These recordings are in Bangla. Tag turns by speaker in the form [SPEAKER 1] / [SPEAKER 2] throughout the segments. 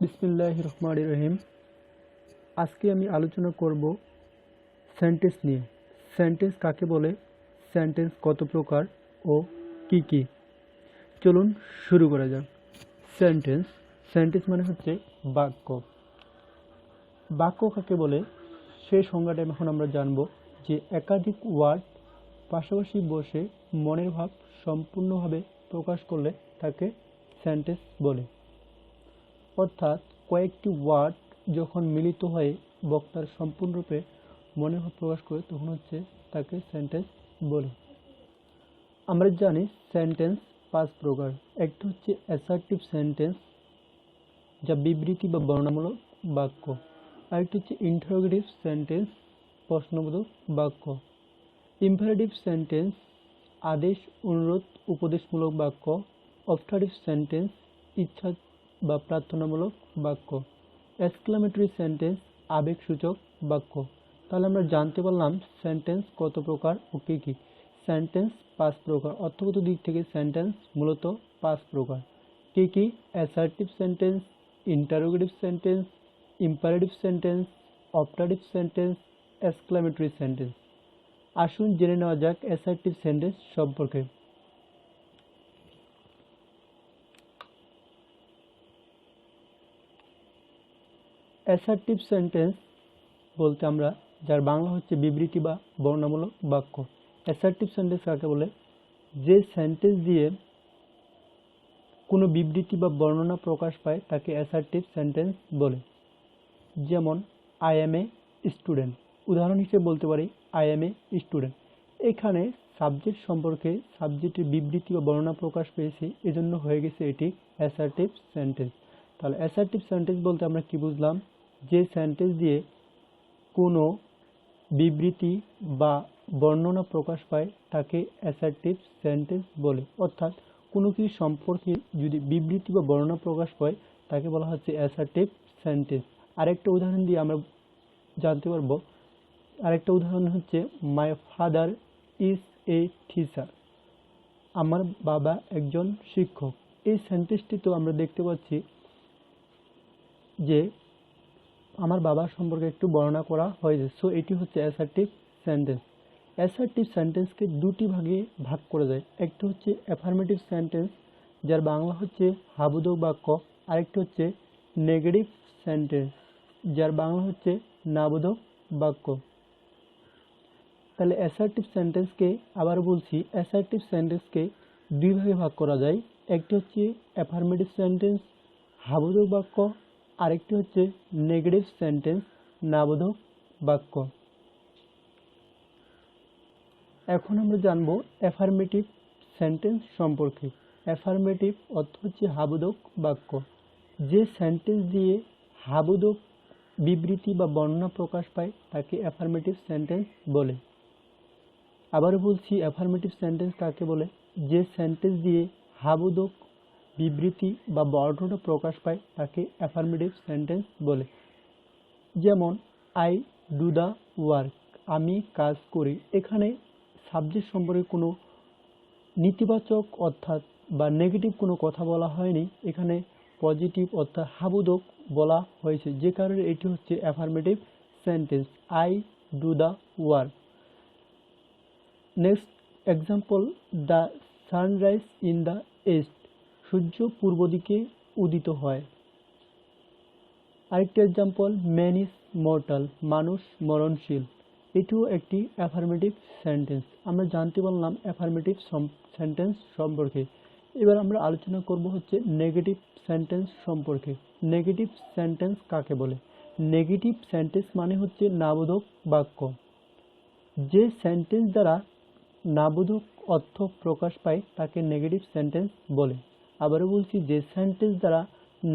[SPEAKER 1] বিসমিল্লাহির রহমানির রহিম। আজকে আমি আলোচনা করব সেন্টেন্স নিয়ে। সেন্টেন্স কাকে বলে, সেন্টেন্স কত প্রকার ও কি কি। চলুন শুরু করা যাক। সেন্টেন্স সেন্টেন্স মানে হচ্ছে বাক্য। বাক্য কাকে বলে সেই সংজ্ঞাটা এখন আমরা জানব, যে একাধিক ওয়ার্ড পাশাপাশি বসে মনের ভাব সম্পূর্ণভাবে প্রকাশ করলে তাকে সেন্টেন্স বলে। অর্থাৎ কয়েকটি ওয়ার্ড যখন মিলিত হয়ে বক্তার সম্পূর্ণরূপে মনের ভাব প্রকাশ করে তখন তাকে সেন্টেন্স বলে। আমরা জানি সেন্টেন্স 5 প্রকার। একটা হচ্ছে অ্যাসার্টিভ সেন্টেন্স, যা বিবৃতি বা বর্ণনামূলক বাক্য। আরেকটি হচ্ছে ইন্টারোগেটিভ সেন্টেন্স, প্রশ্নবোধক বাক্য। ইম্পারেটিভ সেন্টেন্স, আদেশ অনুরোধ উপদেশমূলক বাক্য। অবস্ট্রাকটিভ সেন্টেন্স, ইচ্ছা বা প্রার্থনামূলক বাক্য। এক্সক্লামেটরি সেন্টেন্স, আবেগসূচক বাক্য। তাহলে আমরা জানতে পারলাম সেন্টেন্স কত প্রকার ও কী কী। সেন্টেন্স 5 প্রকার। অর্থগত দিক থেকে সেন্টেন্স মূলত 5 প্রকার। কী কী? Assertive sentence, interrogative sentence, imperative sentence, obstructive sentence, exclamatory sentence. আসুন জেনে নেওয়া যাক অ্যাসার্টিভ সেন্টেন্স সম্পর্কে। অ্যাসার্টিভ সেন্টেন্স বলতে আমরা যার বাংলা হচ্ছে বিবৃতি বা বর্ণনামূলক বাক্য। অ্যাসার্টিভ সেন্টেন্স কাকে বলে? যে সেন্টেন্স দিয়ে কোনো বিবৃতি বা বর্ণনা প্রকাশ পায় তাকে অ্যাসার্টিভ সেন্টেন্স বলে। যেমন আই এম এ স্টুডেন্ট, উদাহরণ হিসেবে বলতে পারি আই এম এ স্টুডেন্ট। এখানে সাবজেক্ট সম্পর্কে সাবজেক্টের বিবৃতি বা বর্ণনা প্রকাশ পেয়েছে, এজন্য হয়ে গেছে এটি অ্যাসার্টিভ সেন্টেন্স। তাহলে অ্যাসার্টিভ সেন্টেন্স বলতে আমরা কি বুঝলাম? যে সেন্টেন্স দিয়ে কোনো বিবৃতি বা বর্ণনা প্রকাশ পায় তাকে অ্যাসার্টিভ সেন্টেন্স বলে। অর্থাৎ কোনো কিছু সম্পর্কে যদি বিবৃতি বা বর্ণনা প্রকাশ পায় তাকে বলা হচ্ছে অ্যাসার্টিভ সেন্টেন্স। আরেকটা উদাহরণ দিয়ে আমরা জানতে পারবো। আরেকটা উদাহরণ হচ্ছে my father is a teacher, আমার বাবা একজন শিক্ষক। এই সেন্টেন্সটিতে আমরা দেখতে পাচ্ছি যে আমার বাবা সম্পর্কে একটু বর্ণনা করা হয়েছে। সো এটি হচ্ছে অ্যাসার্টিভ সেন্টেন্স। অ্যাসার্টিভ সেন্টেন্সকে দুটি ভাগে ভাগ করা যায়। একটি হচ্ছে অ্যাফার্মেটিভ সেন্টেন্স, যার বাংলা হচ্ছে হাবোধক বাক্য। আরেকটি হচ্ছে নেগেটিভ সেন্টেন্স, যার বাংলা হচ্ছে নাবোধক বাক্য। তাহলে অ্যাসার্টিভ সেন্টেন্সকে আবার বলছি, অ্যাসার্টিভ সেন্টেন্সকে দুই ভাগে ভাগ করা যায়। একটি হচ্ছে অ্যাফার্মেটিভ সেন্টেন্স, হাবোধক বাক্য। আরেকটি হচ্ছে নেগেটিভ সেন্টেন্স, নাবোধক বাক্য। এখন আমরা জানব অ্যাফার্মেটিভ সেন্টেন্স সম্পর্কে। অ্যাফার্মেটিভ অর্থ হচ্ছে হাবোধক বাক্য। যে সেন্টেন্স দিয়ে হাবোধক বিবৃতি বা বর্ণনা প্রকাশ পায় তাকে অ্যাফার্মেটিভ সেন্টেন্স বলে। আবারও বলছি, অ্যাফার্মেটিভ সেন্টেন্স কাকে বলে? যে সেন্টেন্স দিয়ে হাবোধক বিবৃতি বা বর্ণনা প্রকাশ পায় তাকে অ্যাফার্মেটিভ সেন্টেন্স বলে। যেমন আই ডু দ্য ওয়ার্ক, আমি কাজ করি। এখানে সাবজেক্ট সম্পর্কে কোনো নেতিবাচক অর্থাৎ বা নেগেটিভ কোনো কথা বলা হয়নি, এখানে পজিটিভ অর্থাৎ হাবোধক বলা হয়েছে, যে কারণে এটি হচ্ছে affirmative sentence. I do the work. Next example, the sunrise in the east, সূর্য পূর্ব দিকে উদিত হয়। আরেকটি এক্সাম্পল, ম্যান ইজ মর্টাল, মানুষ মরণশীল। এটিও একটি অ্যাফার্মেটিভ সেন্টেন্স। আমরা জানতে পারলাম অ্যাফার্মেটিভ সেন্টেন্স সম্পর্কে। এবার আমরা আলোচনা করব হচ্ছে নেগেটিভ সেন্টেন্স সম্পর্কে। নেগেটিভ সেন্টেন্স কাকে বলে? নেগেটিভ সেন্টেন্স মানে হচ্ছে নাবোধক বাক্য। যে সেন্টেন্স দ্বারা নাবোধক অর্থ প্রকাশ পায় তাকে নেগেটিভ সেন্টেন্স বলে। আবারও বলছি, যে সেন্টেন্স দ্বারা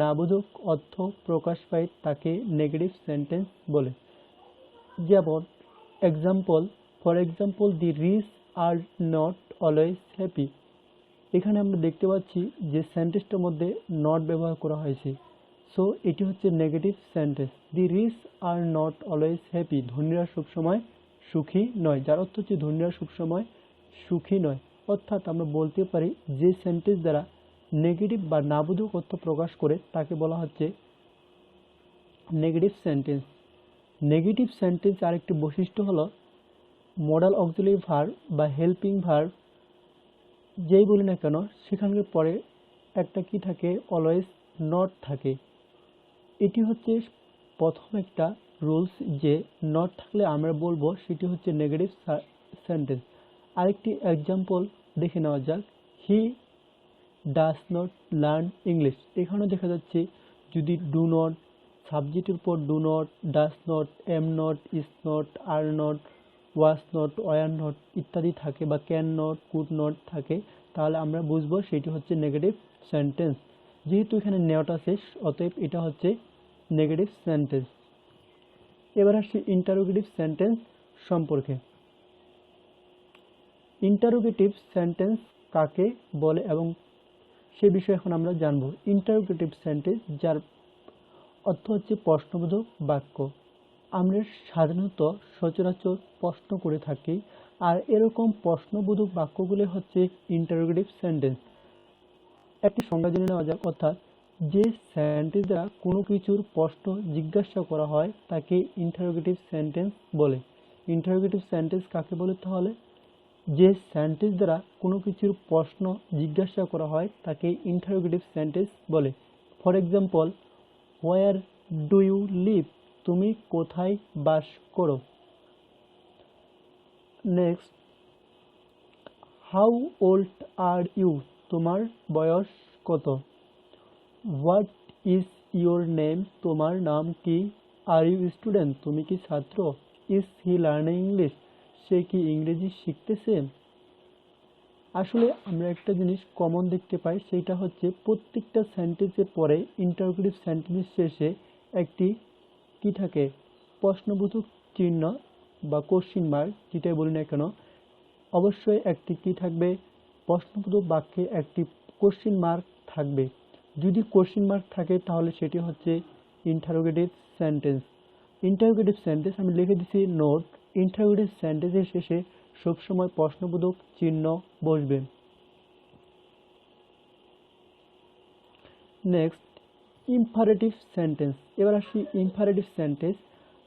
[SPEAKER 1] নাবোধক অর্থ প্রকাশ পায় তাকে নেগেটিভ সেন্টেন্স বলে। যেমন example, for example, the rich are not always happy. এখানে আমরা দেখতে পাচ্ছি যে সেন্টেন্সটার মধ্যে নট ব্যবহার করা হয়েছে। সো এটি হচ্ছে negative sentence. The rich are not always happy, ধনীরা সবসময় সুখী নয়। যার অর্থ হচ্ছে ধনীরা সবসময় সুখী নয়। অর্থাৎ আমরা বলতে পারি যে সেন্টেন্স দ্বারা নেগেটিভ বা নাবোধক অর্থ প্রকাশ করে তাকে বলা হচ্ছে নেগেটিভ সেন্টেন্স। নেগেটিভ সেন্টেন্স আরেকটি বৈশিষ্ট্য হলো মডাল অক্সিলারি ভার্ব বা হেল্পিং ভার্ব যেই বলি না কেন সেখানকার পরে একটা কি থাকে, অলওয়েজ নট থাকে। এটি হচ্ছে প্রথম একটা রুলস যে নট থাকলে আমরা বলবো সেটি হচ্ছে নেগেটিভ সেন্টেন্স। আরেকটি এক্সাম্পল দেখে নেওয়া যাক, he does not learn English. এখানেও দেখা যাচ্ছে যদি ডু নট, সাবজেক্টের উপর do not, does not, am not, is not, are not, was not, were not ইত্যাদি থাকে বা ক্যান নট, কুড নট থাকে, তাহলে আমরা বুঝবো সেটি হচ্ছে নেগেটিভ সেন্টেন্স। যেহেতু এখানে নট আছে অতএব এটা হচ্ছে নেগেটিভ সেন্টেন্স। এবার আসছি ইন্টারোগেটিভ সেন্টেন্স সম্পর্কে। ইন্টারোগেটিভ সেন্টেন্স কাকে বলে এবং সে বিষয়ে এখন আমরা জানব। ইন্টারোগেটিভ সেন্টেন্স যার অর্থ হচ্ছে প্রশ্নবোধক বাক্য। আমরা সাধারণত সচরাচর প্রশ্ন করে থাকি, আর এরকম প্রশ্নবোধক বাক্যগুলি হচ্ছে ইন্টারোগেটিভ সেন্টেন্স। একটি সংজ্ঞা জেনে নেওয়া যাক, অর্থাৎ যে সেন্টেন্স দ্বারা কোনো কিছুর প্রশ্ন জিজ্ঞাসা করা হয় তাকে ইন্টারোগেটিভ সেন্টেন্স বলে। ইন্টারোগেটিভ সেন্টেন্স কাকে বলে তাহলে? যে সেন্টেন্স দ্বারা কোনো কিছুর প্রশ্ন জিজ্ঞাসা করা হয় তাকে ইন্টারোগেটিভ সেন্টেন্স বলে। For example, where do you live? তুমি কোথায় বাস করো? Next, how old are you? তোমার বয়স কত? What is your name? তোমার নাম কি? Are you student? তুমি কি ছাত্র? Is he learning English? সে কি ইংরেজি শিখতেছে? আসলে আমরা একটা জিনিস কমন দেখতে পাই, সেটা হচ্ছে প্রত্যেকটা সেন্টেন্সের পরে ইন্টারোগেটিভ সেন্টেন্সের শেষে একটি কি থাকে, প্রশ্নবোধক চিহ্ন বা কোশ্চিন মার্ক যেটাই বলি না কেন, অবশ্যই একটি কি থাকবে, প্রশ্নবোধক বাক্যে একটি কোশ্চিন মার্ক থাকবে। যদি কোশ্চিন মার্ক থাকে তাহলে সেটি হচ্ছে ইন্টারোগেটিভ সেন্টেন্স। ইন্টারোগেটিভ সেন্টেন্স আমি লিখে দিচ্ছি নোট, ইন্টারোগেটিভ সেন্টেন্সের শেষে সবসময় প্রশ্নবোধক চিহ্ন বসবে। Next, imperative sentence. এবার আসি ইম্পারেটিভ সেন্টেন্স,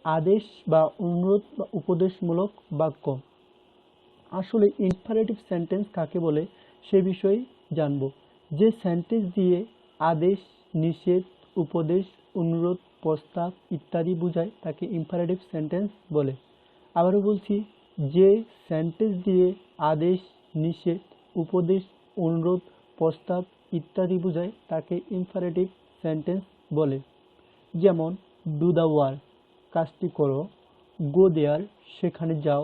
[SPEAKER 1] আদেশ বা অনুরোধ বা উপদেশমূলক বাক্য। আসলে ইম্পারেটিভ সেন্টেন্স কাকে বলে সে বিষয়ে জানব। যে সেন্টেন্স দিয়ে আদেশ, নিষেধ, উপদেশ, অনুরোধ, প্রস্তাব ইত্যাদি বোঝায় তাকে ইম্পারেটিভ সেন্টেন্স বলে। আবারও বলছি, যে সেন্টেন্স দিয়ে আদেশ, নিষেধ, উপদেশ, অনুরোধ, প্রস্তাব ইত্যাদি বোঝায় তাকে ইম্পারেটিভ সেন্টেন্স বলে। যেমন ডু দ্য ওয়ার্ক, কাজটি করো, গো দেয়ার, সেখানে যাও,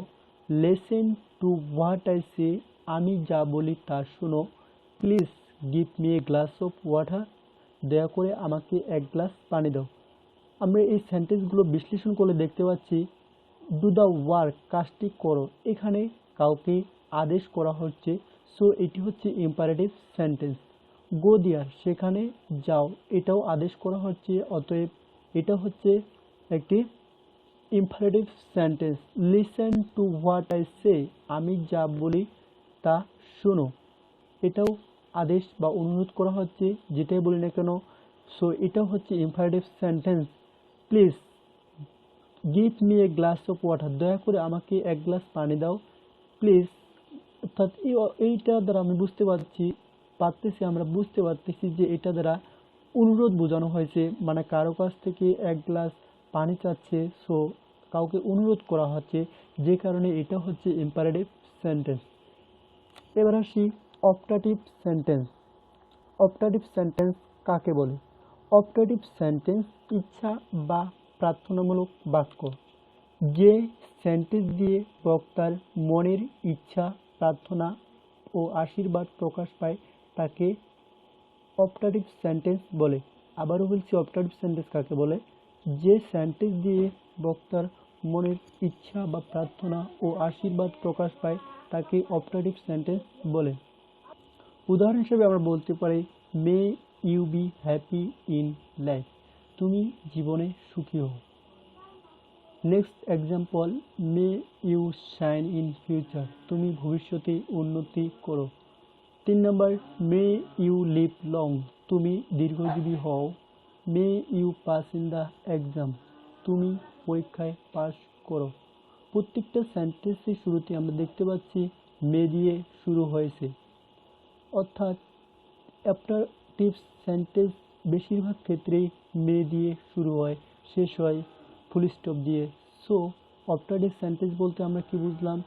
[SPEAKER 1] listen to what I say, আমি যা বলি তা শোনো, please give me a glass of water, দয়া করে আমাকে এক গ্লাস পানি দাও। আমরা এই সেন্টেন্সগুলো বিশ্লেষণ করলে দেখতে পাচ্ছি, ডু দ্য ওয়ার্ক, কাজটি করো, এখানে কাউকে আদেশ করা হচ্ছে, সো এটি হচ্ছে ইম্পারেটিভ সেন্টেন্স। গো দেয়ার, সেখানে যাও, এটাও আদেশ করা হচ্ছে, অতএব এটা হচ্ছে একটি imperative sentence. Listen to what I say, আমি যা বলি তা শোনো, এটাও আদেশ বা অনুরোধ করা হচ্ছে, যেটাই বলি না কেন, সো এটাও হচ্ছে imperative sentence. Please give me a glass of water, দয়া করে আমাকে এক গ্লাস পানি দাও, প্লিজ। অর্থাৎ এইটা দ্বারা আমি আমরা বুঝতে পারতেছি যে এটা দ্বারা অনুরোধ বোঝানো হয়েছে, মানে কারো কাছ থেকে এক গ্লাস পানি চাচ্ছে, সো কাউকে অনুরোধ করা হচ্ছে, যে কারণে এটা হচ্ছে ইম্পারেটিভ সেন্টেন্স। এবার আসি অপটাটিভ সেন্টেন্স। অপটাটিভ সেন্টেন্স কাকে বলে? অপটাটিভ সেন্টেন্স ইচ্ছা বা প্রার্থনামূলক বাক্য। যে সেন্টেন্স দিয়ে বক্তার মনের ইচ্ছা, প্রার্থনা ও আশীর্বাদ প্রকাশ পায় তাকে অপটাটিভ সেন্টেন্স বলে। আবারও বলছি, অপটাটিভ সেন্টেন্স কাকে বলে? যে সেন্টেন্স দিয়ে বক্তার মনের ইচ্ছা বা প্রার্থনা ও আশীর্বাদ প্রকাশ পায় তাকে অপটাটিভ সেন্টেন্স বলে। উদাহরণ হিসেবে আমরা বলতে পারি, may you be happy in life, তুমি জীবনে সুখী হও। Next example, may you shine in future, তুমি ভবিষ্যতে উন্নতি করো। 3 number, may you live long, তুমি দীর্ঘজীবী হও। May you pass in the exam, তুমি পরীক্ষায় পাস করো। প্রত্যেকটা সেন্টেন্সের শুরুতে আমরা দেখতে পাচ্ছি মে দিয়ে শুরু হয়েছে, অর্থাৎ অ্যাপ্টারটিভ সেন্টেন্স বেশিরভাগ ক্ষেত্রেই মে দিয়ে শুরু হয়, শেষ হয় ফুল স্টপ দিয়ে। সো অপারেটিভ সেন্টেন্স বলতে আমরা কি বুঝলাম,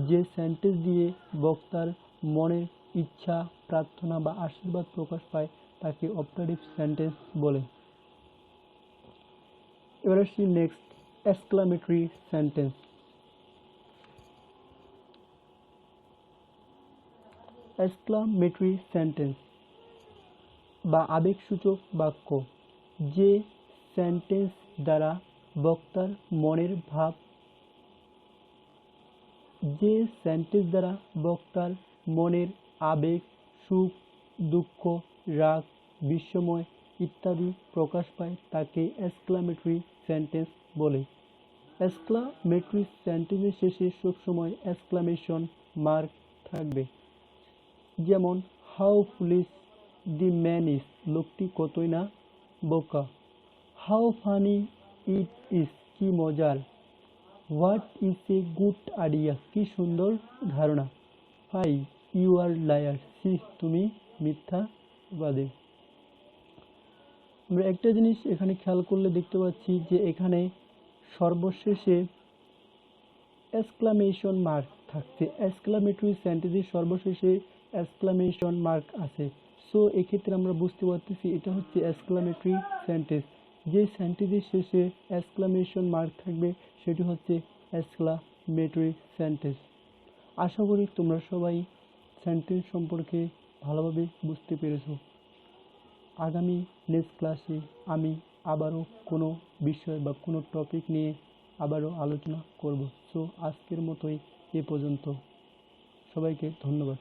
[SPEAKER 1] যে সেন্টেন্স দিয়ে বক্তার মনের ইচ্ছা, প্রার্থনা বা আশীর্বাদ প্রকাশ পায় তাকে অপারেটিভ সেন্টেন্স বলে। এবার আসছি next, exclamatory sentence. Exclamatory sentence বা আবেগসূচক বাক্য, যে সেন্টেন্স দ্বারা বক্তার মনের ভাব, যে সেন্টেন্স দ্বারা বক্তার মনের আবেগ, সুখ, দুঃখ, রাগ, বিস্ময় ইত্যাদি প্রকাশ পায় তাকে এক্সক্লামেটরি সেন্টেন্স বলে। এক্সক্লামেটরি সেন্টেন্সের শেষে সবসময় এক্সক্লামেশন মার্ক থাকবে, যেমন how foolish the man is, লোকটি কতই না বোকা। হাউ ফানি ইট ইজ, কি মজার। What is a good idea, কি সুন্দর ধারণা। ফাই ইউ আর লায়ার, সি তুমি মিথ্যাবাদী। আমরা একটা জিনিস এখানে খেয়াল করলে দেখতে পাচ্ছি যে এখানে সর্বশেষে এক্সক্লামেশন মার্ক থাকছে, এক্সক্লামেটরি সেন্টেন্সের সর্বশেষে এক্সক্লামেশন মার্ক আছে। সো এক্ষেত্রে আমরা বুঝতে পারতেছি এটা হচ্ছে এক্সক্লামেটরি সেন্টেন্স। যে সেন্টেন্সের শেষে এক্সক্লামেশন মার্ক থাকবে সেটি হচ্ছে এক্সক্লামেটরি সেন্টেন্স। আশা করি তোমরা সবাই সেন্টেন্স সম্পর্কে ভালোভাবে বুঝতে পেরেছো। আগামী নেক্সট ক্লাসে আমি আবারও কোনো বিষয় বা কোনো টপিক নিয়ে আবারও আলোচনা করব। সো আজকের মতোই এ পর্যন্ত, সবাইকে ধন্যবাদ।